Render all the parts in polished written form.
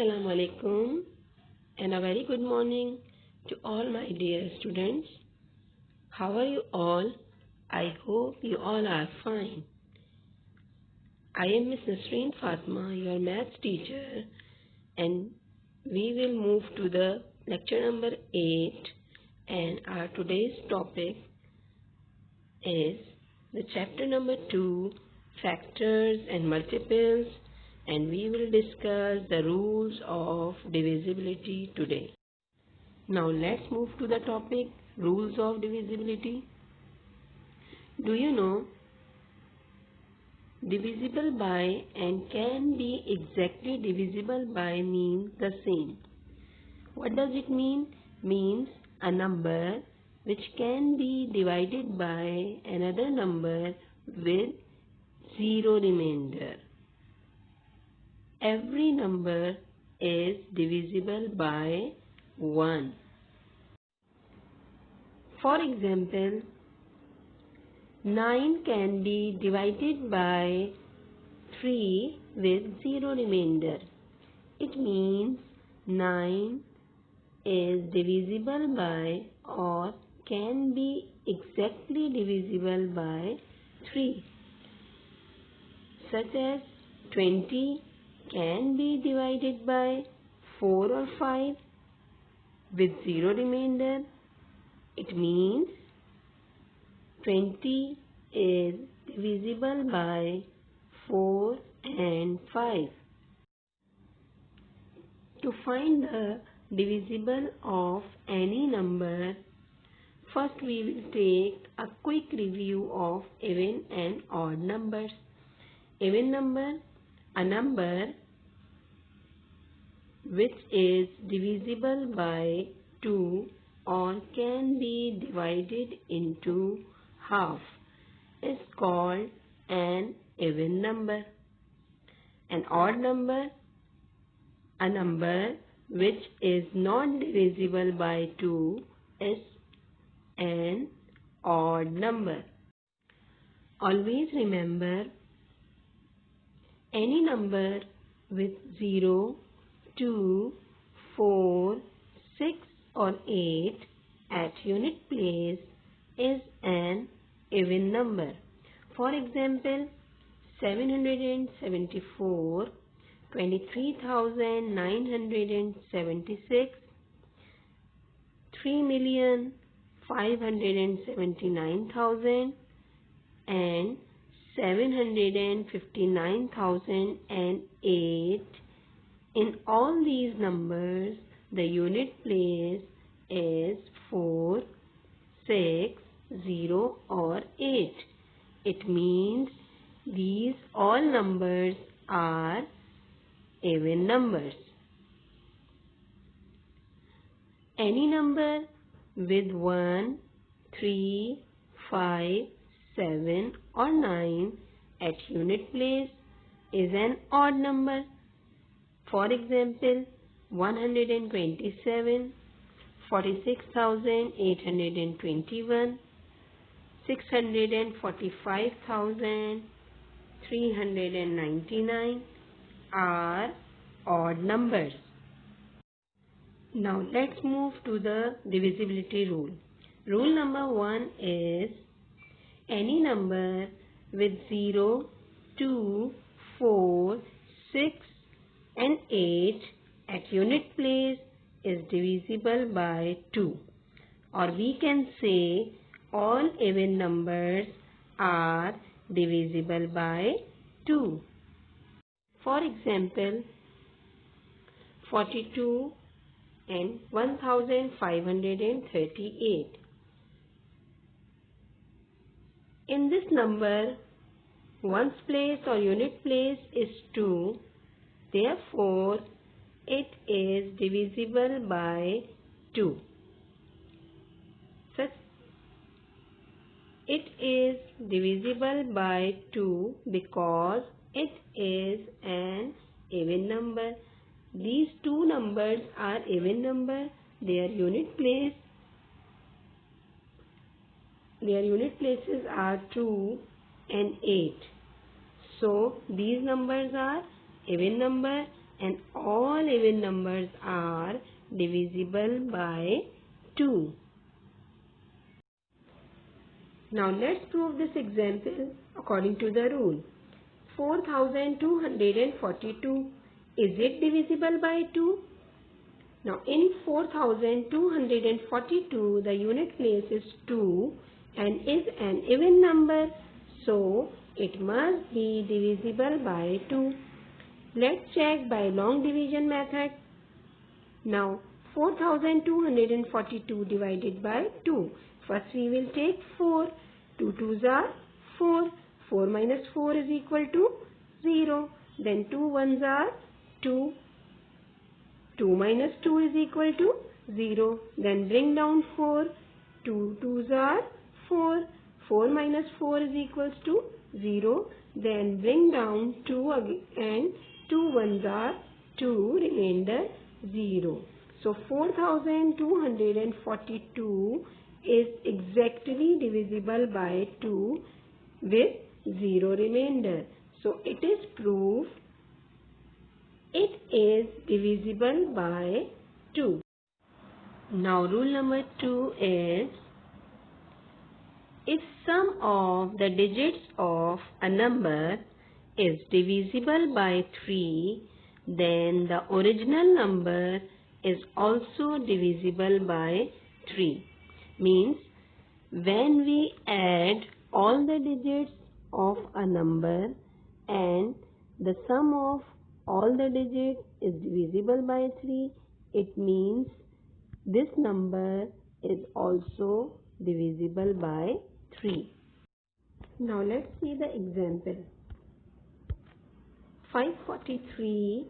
Assalamu alaikum and a very good morning to all my dear students. How are you all? I hope you all are fine. I am Miss Nasreen Fatma, your maths teacher, and we will move to the lecture number 8, and our today's topic is the chapter number 2, factors and multiples, and we will discuss the rules of divisibility today. Now let's move to the topic, rules of divisibility. Do you know divisible by and can be exactly divisible by mean the same? What does it mean? Means a number which can be divided by another number with zero remainder. Every number is divisible by 1. For example, 9 can be divided by 3 with 0 remainder. It means 9 is divisible by or can be exactly divisible by 3. Such as 20 can be divided by 4 or 5 with 0 remainder. It means 20 is divisible by 4 and 5. To find the divisible of any number, first we will take a quick review of even and odd numbers. Even number, a number which is divisible by 2 or can be divided into half is called an even number. An odd number, a number which is not divisible by 2 is an odd number. Always remember, any number with 0, 2, 4, 6 or 8 at unit place is an even number. For example, 774, 23,976, 3,579,000 and 759,008. In all these numbers, the unit place is 4, 6, 0 or 8. It means these all numbers are even numbers. Any number with 1, 3, 5, 7 or 9 at unit place is an odd number. For example, 127, 46,821, 645,399 are odd numbers. Now let's move to the divisibility rule. Rule number 1 is any number with 0, 2, 4, 6 and 8 at unit place is divisible by 2. Or we can say all even numbers are divisible by 2. For example, 42 and 1538. In this number, ones place or unit place is 2. Therefore, it is divisible by 2. Such it is divisible by 2 because it is an even number. These two numbers are even number. Their unit places are 2 and 8. So these numbers are even number and all even numbers are divisible by 2. Now let's prove this example according to the rule. 4242, is it divisible by 2? Now in 4242, the unit place is 2 and is an even number, so it must be divisible by 2. Let's check by long division method. Now 4242 divided by 2. First we will take 4. 2 2s are 4. 4 minus 4 is equal to 0. Then 2 1s are 2. 2 minus 2 is equal to 0. Then bring down 4. 2 2s are 4. 4 minus 4 is equals to 0. Then bring down 2 again and 2 1s are 2, remainder 0. So 4242 is exactly divisible by 2 with 0 remainder. So it is proof it is divisible by 2. Now rule number 2 is, if sum of the digits of a number is divisible by 3, then the original number is also divisible by 3. Means when we add all the digits of a number and the sum of all the digits is divisible by 3, it means this number is also divisible by 3. Now let's see the example. 543,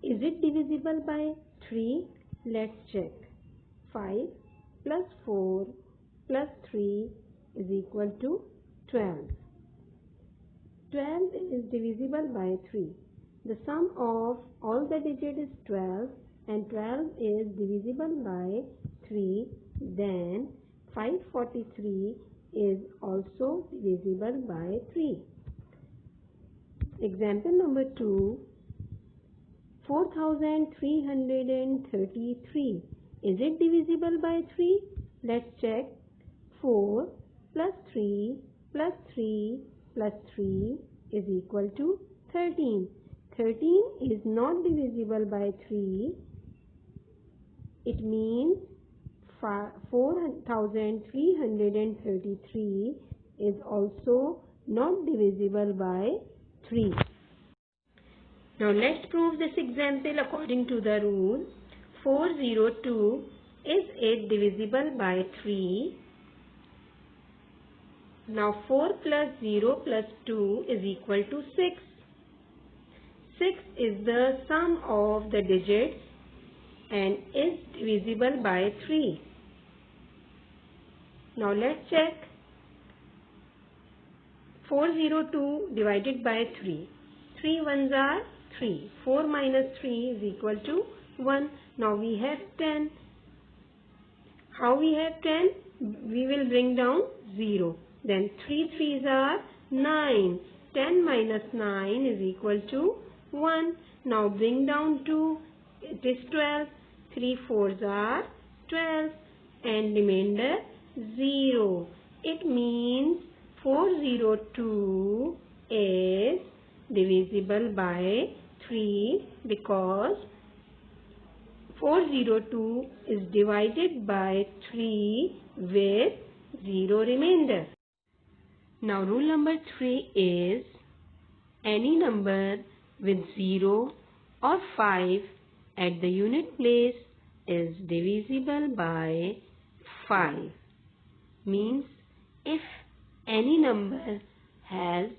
is it divisible by 3? Let's check. 5 plus 4 plus 3 is equal to 12. 12 is divisible by 3. The sum of all the digits is 12 and 12 is divisible by 3. Then 543 is also divisible by 3. Example number 2. 4333. Is it divisible by 3? Let's check. 4 plus 3 plus 3 plus 3 is equal to 13. 13 is not divisible by 3. It means 4333 is also not divisible by 3. Now let's prove this example according to the rule. 402, is it divisible by 3? Now 4 plus 0 plus 2 is equal to 6. 6 is the sum of the digits and is divisible by 3. Now let's check. 402 divided by 3. 3 ones are 3. 4 minus 3 is equal to 1. Now we have 10. How we have 10? We will bring down 0. Then 3 3s are 9. 10 minus 9 is equal to 1. Now bring down 2. It is 12. 3 4s are 12. And remainder 0. It means 402 is divisible by 3 because 402 is divided by 3 with 0 remainder. Now rule number 3 is, any number with 0 or 5 at the unit place is divisible by 5. Means if any number has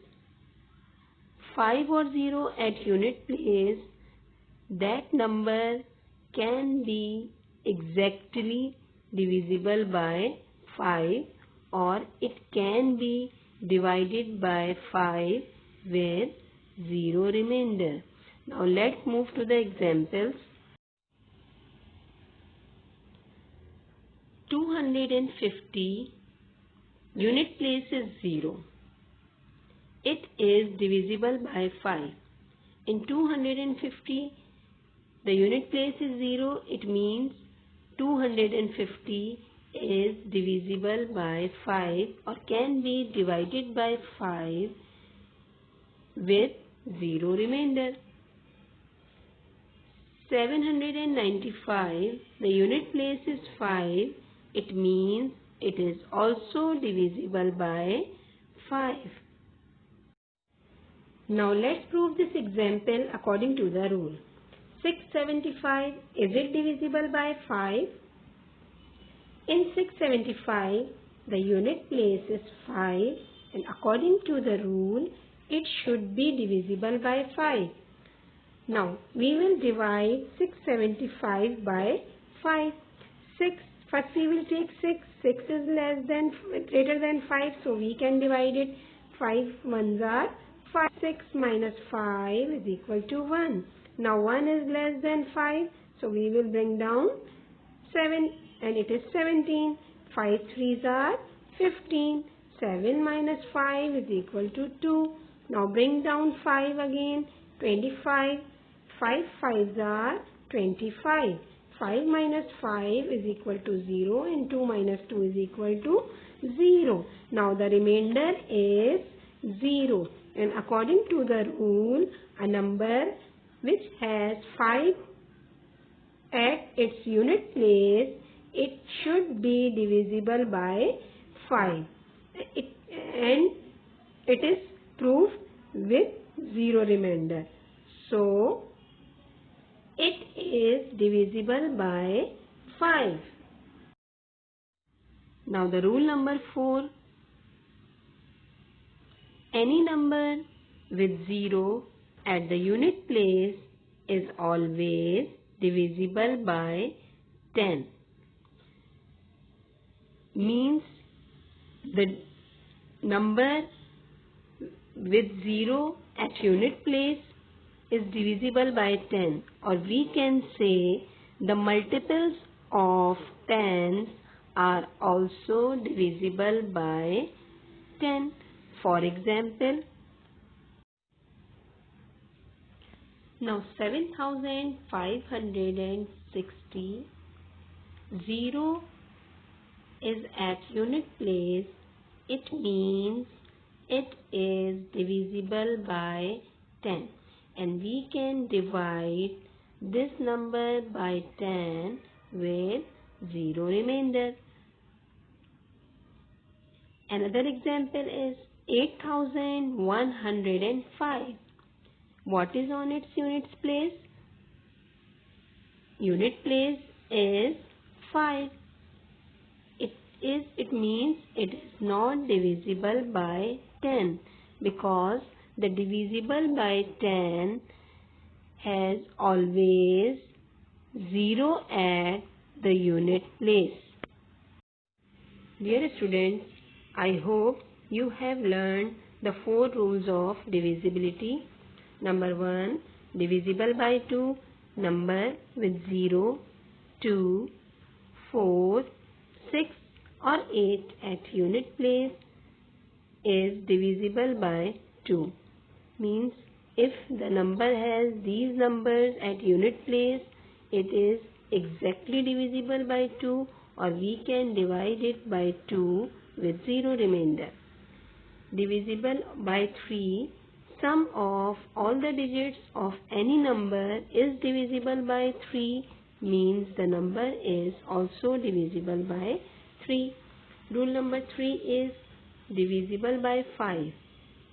5 or 0 at unit place, that number can be exactly divisible by 5 or it can be divided by 5 with 0 remainder. Now let's move to the examples. 250, unit place is 0. It is divisible by 5. In 250, the unit place is 0. It means 250 is divisible by 5 or can be divided by 5 with 0 remainder. 795, the unit place is 5. It means it is also divisible by 5. Now let's prove this example according to the rule. 675, is it divisible by 5? In 675, the unit place is 5 and according to the rule, it should be divisible by 5. Now, we will divide 675 by 5. First we will take 6. 6 is greater than 5, so we can divide it. 5 ones are 5. 6 minus 5 is equal to 1. Now 1 is less than 5, so we will bring down 7 and it is 17. 5 threes are 15. 7 minus 5 is equal to 2. Now bring down 5 again, 25. 5 fives are 25. 5 minus 5 is equal to 0 and 2 minus 2 is equal to 0. Now the remainder is 0. And according to the rule, a number which has 5 at its unit place, it should be divisible by 5. And it is proved with 0 remainder. So, it is divisible by 5. Now the rule number 4. Any number with 0 at the unit place is always divisible by 10. Means the number with 0 at unit place is divisible by 10, or we can say the multiples of 10 are also divisible by 10. For example, now 7560, 0 is at unit place. It means it is divisible by 10. And we can divide this number by 10 with 0 remainder. Another example is 8105. What is on its unit place? Unit place is 5. It means it is not divisible by 10 because the divisible by 10 has always 0 at the unit place. Dear students, I hope you have learned the 4 rules of divisibility. Number 1, divisible by 2, number with 0, 2, 4, 6 or 8 at unit place is divisible by 2. Means if the number has these numbers at unit place, it is exactly divisible by 2, or we can divide it by 2 with 0 remainder. Divisible by 3, sum of all the digits of any number is divisible by 3, means the number is also divisible by 3. Rule number 3 is divisible by 5.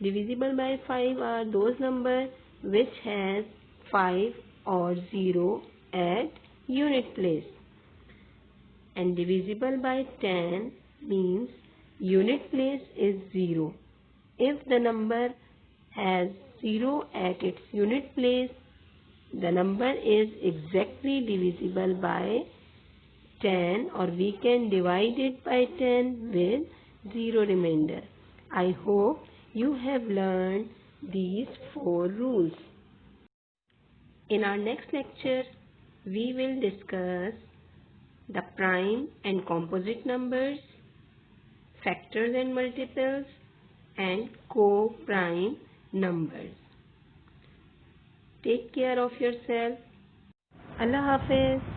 Divisible by 5 are those numbers which has 5 or 0 at unit place. And divisible by 10 means unit place is 0. If the number has 0 at its unit place, the number is exactly divisible by 10, or we can divide it by 10 with 0 remainder. I hope you have learned these 4 rules. In our next lecture, we will discuss the prime and composite numbers, factors and multiples, and co-prime numbers. Take care of yourself. Allah Hafiz.